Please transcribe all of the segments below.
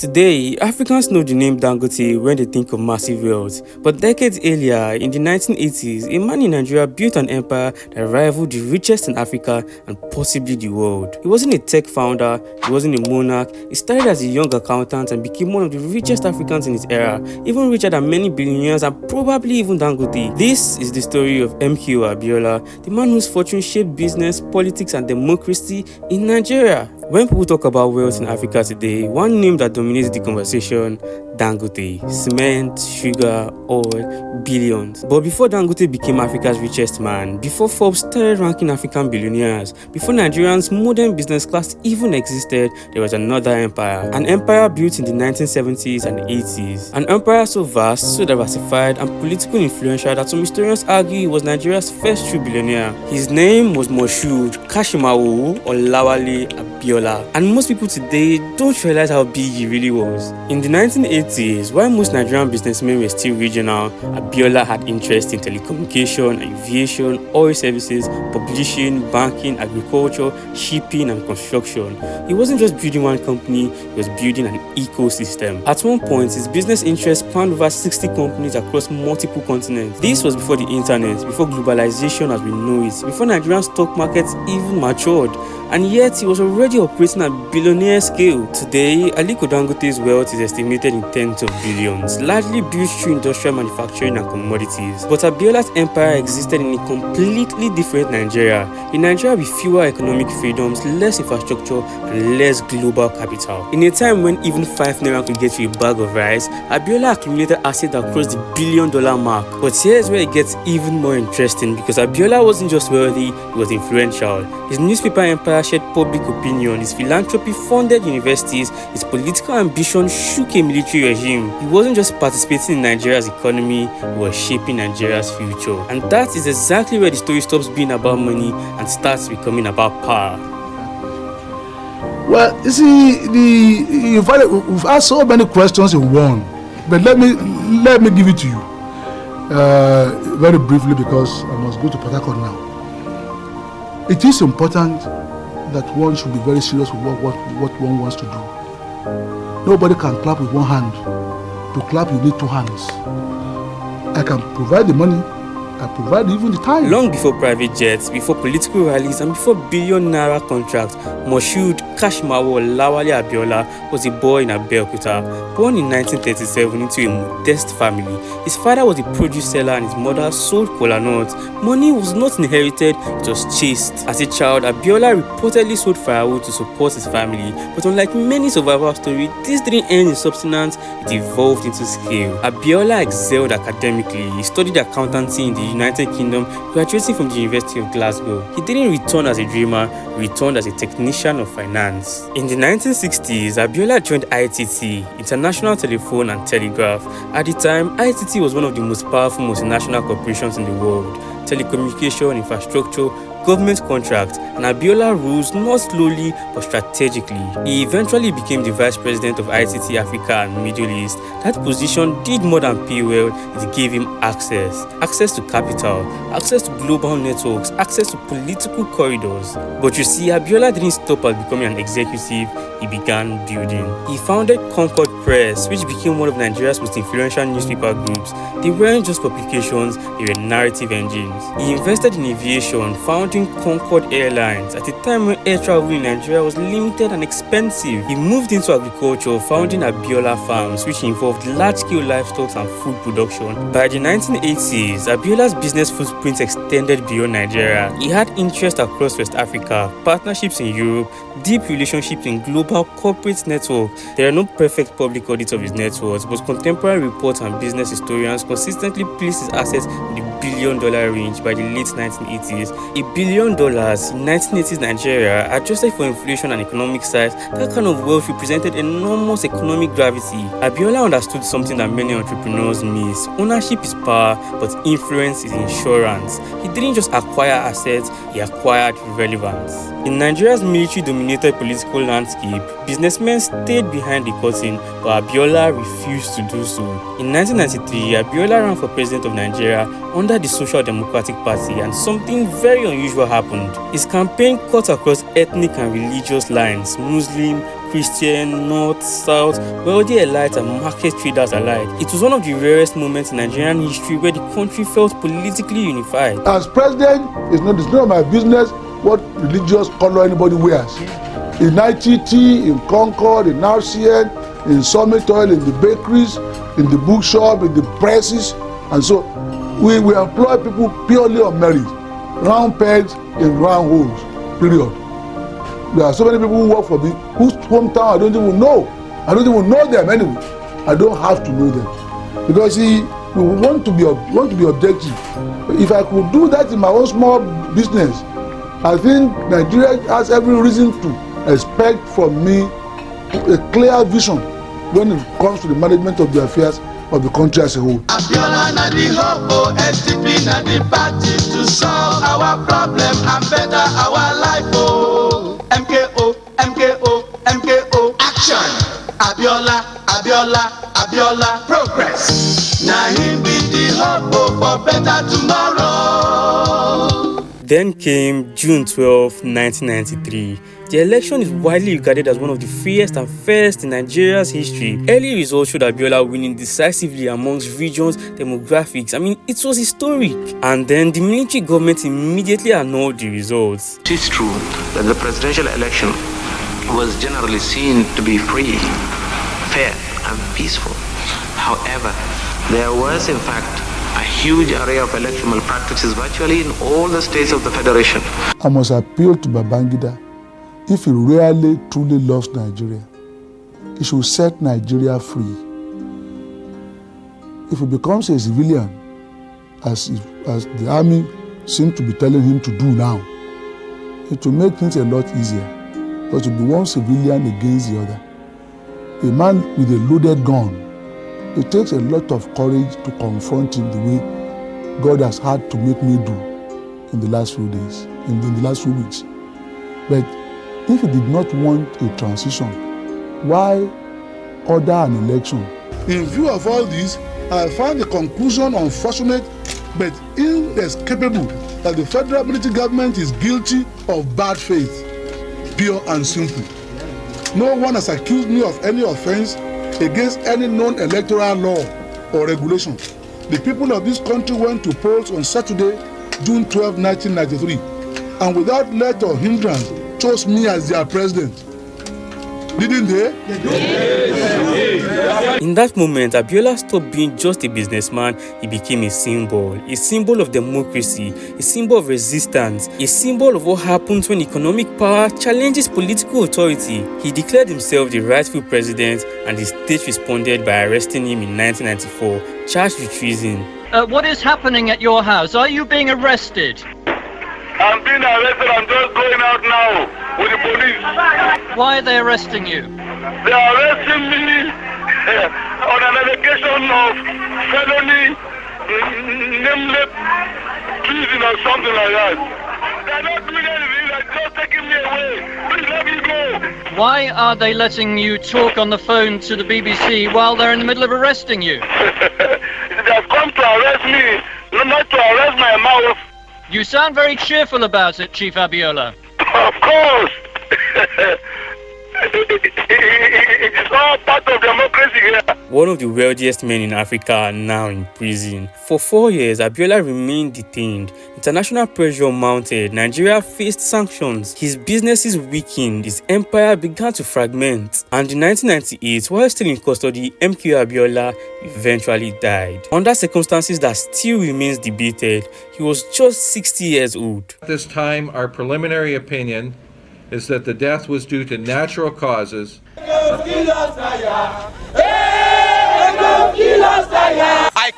Today, Africans know the name Dangote when they think of massive wealth, but decades earlier, in the 1980s, a man in Nigeria built an empire that rivaled the richest in Africa and possibly the world. He wasn't a tech founder, he wasn't a monarch, he started as a young accountant and became one of the richest Africans in his era, even richer than many billionaires and probably even Dangote. This is the story of MKO Abiola, the man whose fortune shaped business, politics and democracy in Nigeria. When people talk about wealth in Africa today, one name that dominates the conversation, Dangote. Cement, sugar, oil, billions. But before Dangote became Africa's richest man, before Forbes started ranking African billionaires, before Nigerians' modern business class even existed, there was another empire. An empire built in the 1970s and 80s. An empire so vast, so diversified, and politically influential that some historians argue he was Nigeria's first true billionaire. His name was Moshood Kashimawo Olawale Abiola. And most people today don't realize how big he really was. In the 1980s, while most Nigerian businessmen were still regional, Abiola had interest in telecommunication, aviation, oil services, publishing, banking, agriculture, shipping, and construction. He wasn't just building one company, he was building an ecosystem. At one point, his business interests spanned over 60 companies across multiple continents. This was before the internet, before globalization as we know it, before Nigerian stock markets even matured. And yet, he was already operating at billionaire scale. Today, Aliko Dangote's wealth is estimated in tens of billions, largely built through industrial manufacturing and commodities. But Abiola's empire existed in a completely different Nigeria, a Nigeria with fewer economic freedoms, less infrastructure, and less global capital. In a time when even 5 naira could get you a bag of rice, Abiola accumulated assets that crossed the billion-dollar mark. But here's where it gets even more interesting, because Abiola wasn't just wealthy, he was influential. His newspaper empire shared public opinion, his philanthropy funded universities, his political ambition shook a military regime. He wasn't just participating in Nigeria's economy, he was shaping Nigeria's future. And that is exactly where the story stops being about money and starts becoming about power. Well, you see, we've asked so many questions in one, but let me give it to you very briefly, because I must go to Port Harcourt now. It is important that one should be very serious with what one wants to do. Nobody can clap with one hand. To clap, you need 2 hands. I can provide the money, I provide even the time. Long before private jets, before political rallies, and before billion-naira contracts, Moshood Kashimawo Olawale Abiola was a boy in Abeokuta. Born in 1937 into a modest family, his father was a produce seller and his mother sold kola nuts. Money was not inherited, it was chased. As a child, Abiola reportedly sold firewood to support his family, but unlike many survival stories, this didn't end in substance, it evolved into skill. Abiola excelled academically. He studied accountancy in the United Kingdom, graduating from the University of Glasgow. He didn't return as a dreamer, he returned as a technician of finance. In the 1960s, Abiola joined ITT, International Telephone and Telegraph. At the time, ITT was one of the most powerful multinational corporations in the world. Telecommunication, infrastructure, government contracts, and Abiola rose not slowly but strategically. He eventually became the vice president of ITT Africa and Middle East. That position did more than pay well, it gave him access to capital, access to global networks, access to political corridors. But you see, Abiola didn't stop at becoming an executive, he began building. He founded Concord Press, which became one of Nigeria's most influential newspaper groups. They weren't just publications, they were narrative engines. He invested in aviation, founding Concord Airlines at a time when air travel in Nigeria was limited and expensive. He moved into agriculture, founding Abiola Farms, which involved large-scale livestock and food production. By the 1980s, Abiola's business footprint extended beyond Nigeria. He had interests across West Africa, partnerships in Europe, deep relationships in global corporate networks. There are no perfect public audits of his net worth, but contemporary reports and business historians consistently place his assets in the billion-dollar range by the late 1980s. $1 billion in 1980s Nigeria, adjusted for inflation and economic size, that kind of wealth represented enormous economic gravity. Abiola understood something that many entrepreneurs miss. Ownership is power, but influence is insurance. He didn't just acquire assets, he acquired relevance. In Nigeria's military-dominated political landscape, businessmen stayed behind the curtain, but Abiola refused to do so. In 1993, Abiola ran for president of Nigeria under the Social Democratic Party, and something very unusual happened. His campaign cut across ethnic and religious lines: Muslim, Christian, North, South, wealthy elites and market traders alike. It was one of the rarest moments in Nigerian history where the country felt politically unified. As president, it's none of my business what religious color anybody wears. In ITT, in Concord, in RCN, in Summit Oil, in the bakeries, in the bookshop, in the presses, and so we employ people purely on merit. Round pegs in round holes, period. There are so many people who work for me whose hometown I don't even know. I don't even know them anyway. I don't have to know them. Because we want to be objective. If I could do that in my own small business, I think Nigeria has every reason to expect from me a clear vision when it comes to the management of the affairs of the country as a whole. Abiola na the hope, SDP na the party to solve our problem and better our life. Oh, MKO, MKO, MKO, action. Abiola, Abiola, Abiola, progress. Now him be the hope for better tomorrow. Then came June 12, 1993. The election is widely regarded as one of the freest and fairest in Nigeria's history. Early results showed Abiola winning decisively amongst regions, demographics. It was historic. And then the military government immediately annulled the results. It is true that the presidential election was generally seen to be free, fair, and peaceful. However, there was in fact a huge array of electoral malpractices virtually in all the states of the federation. I must appeal to Babangida. If he really truly loves Nigeria, he should set Nigeria free. If he becomes a civilian, as the army seems to be telling him to do now, it will make things a lot easier. But to be one civilian against the other, a man with a loaded gun, it takes a lot of courage to confront him the way God has had to make me do in the last few days, in the last few weeks. But if he did not want a transition, why order an election? In view of all this, I find the conclusion unfortunate but inescapable that the federal military government is guilty of bad faith, pure and simple. No one has accused me of any offense against any known electoral law or regulation. The people of this country went to polls on Saturday, June 12, 1993, and without let or hindrance chose me as their president. Didn't they? In that moment, Abiola stopped being just a businessman. He became a symbol of democracy, a symbol of resistance, a symbol of what happens when economic power challenges political authority. He declared himself the rightful president, and the state responded by arresting him in 1994, charged with treason. What is happening at your house? Are you being arrested? I'm being arrested. I'm just going out now with the police. Why are they arresting you? They are arresting me on an allegation of felony, nameless treason or something like that. They're not doing anything. They're just taking me away. Please let me go. Why are they letting you talk on the phone to the BBC while they're in the middle of arresting you? They've come to arrest me, not to arrest my mouth. You sound very cheerful about it, Chief Abiola. Of course. It's all part of democracy here. One of the wealthiest men in Africa are now in prison. For 4 years, Abiola remained detained. International pressure mounted. Nigeria faced sanctions. His businesses weakened. His empire began to fragment. And in 1998, while still in custody, MKO Abiola eventually died. Under circumstances that still remains debated, he was just 60 years old. At this time, our preliminary opinion is that the death was due to natural causes. I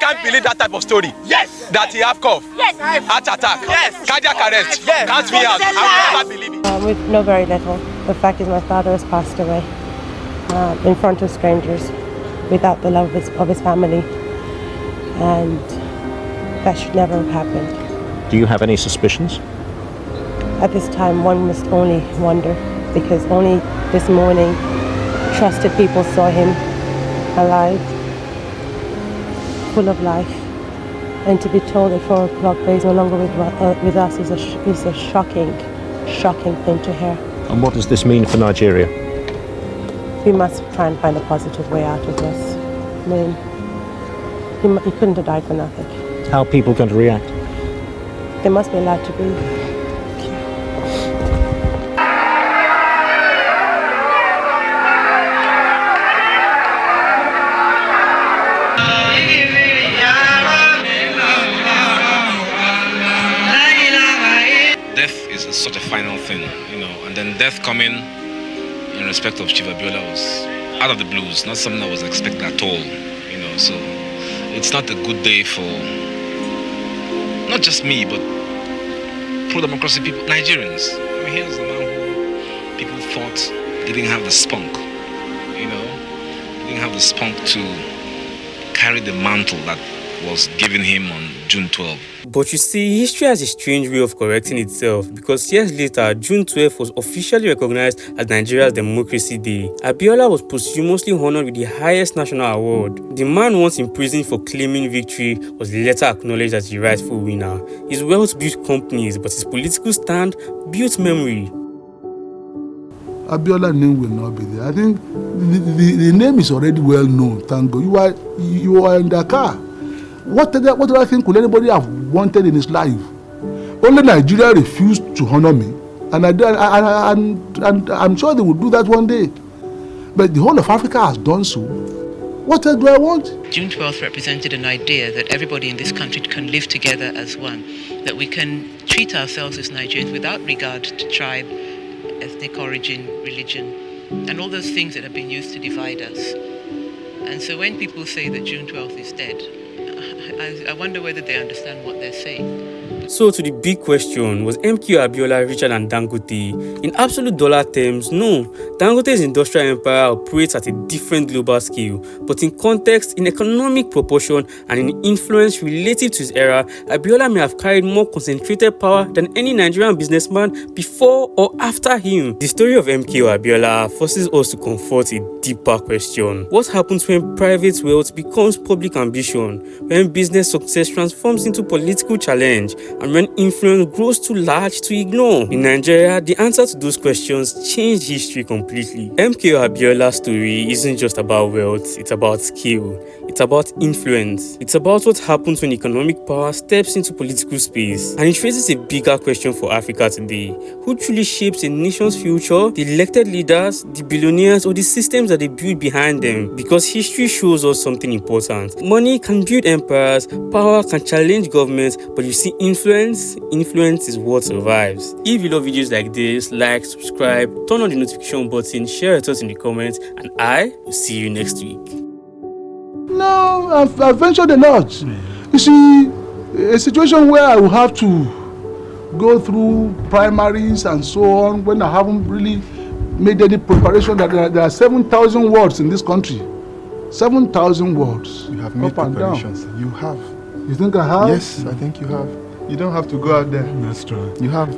can't believe that type of story. Yes. That he have cough. Yes. Heart attack. Yes. Cardiac arrest. Yes. Count me out. I will never believe it. We know very little. The fact is my father has passed away in front of strangers without the love of his family. And that should never have happened. Do you have any suspicions? At this time, one must only wonder, because only this morning trusted people saw him alive, full of life, and to be told at 4 o'clock that he's no longer with us is a shocking thing to hear. And what does this mean for Nigeria? we must try and find a positive way out of this. I mean, he couldn't have died for nothing. How are people going to react? They must be allowed to be. Death is such a final thing, you know, and then death coming in respect of Chief Abiola was out of the blues, not something that was expected at all, you know, so it's not a good day for not just me, but pro-democracy people, Nigerians. I mean, here's the man who people thought didn't have the spunk, you know, didn't have the spunk to carry the mantle that was given him on June 12. But you see, history has a strange way of correcting itself, because years later, June 12 was officially recognized as Nigeria's Democracy Day. Abiola was posthumously honored with the highest national award. The man once imprisoned for claiming victory was later acknowledged as the rightful winner. His wealth built companies, but his political stand built memory. Abiola's name will not be there. I think the name is already well known. Thank God. You are in Dakar. What other thing could anybody have wanted in his life? Only Nigeria refused to honor me, and I'm sure they will do that one day. But the whole of Africa has done so. What else do I want? June 12th represented an idea that everybody in this country can live together as one, that we can treat ourselves as Nigerians without regard to tribe, ethnic origin, religion, and all those things that have been used to divide us. And so when people say that June 12th is dead, I wonder whether they understand what they're saying. So to the big question, was MKO Abiola richer than Dangote? In absolute dollar terms, no. Dangote's industrial empire operates at a different global scale, but in context, in economic proportion, and in influence relative to his era, Abiola may have carried more concentrated power than any Nigerian businessman before or after him. The story of MKO Abiola forces us to confront a deeper question. What happens when private wealth becomes public ambition, when business success transforms into political challenge, and when influence grows too large to ignore? In Nigeria, the answer to those questions changed history completely. MKO Abiola's story isn't just about wealth, it's about skill, it's about influence, it's about what happens when economic power steps into political space. And it raises a bigger question for Africa today. Who truly shapes a nation's future? The elected leaders, the billionaires, or the systems that they build behind them? Because history shows us something important. Money can build empires, power can challenge governments, but you see, influence is what survives. If you love videos like this, like, subscribe, turn on the notification button, share your thoughts in the comments, and I will see you next week. No, I've ventured a lot. You see, a situation where I will have to go through primaries and so on when I haven't really made any preparation. That there are 7,000 words in this country. 7,000 words. You have made preparations. You have. You think I have? Yes, I think you have. You don't have to go out there. That's true. You have.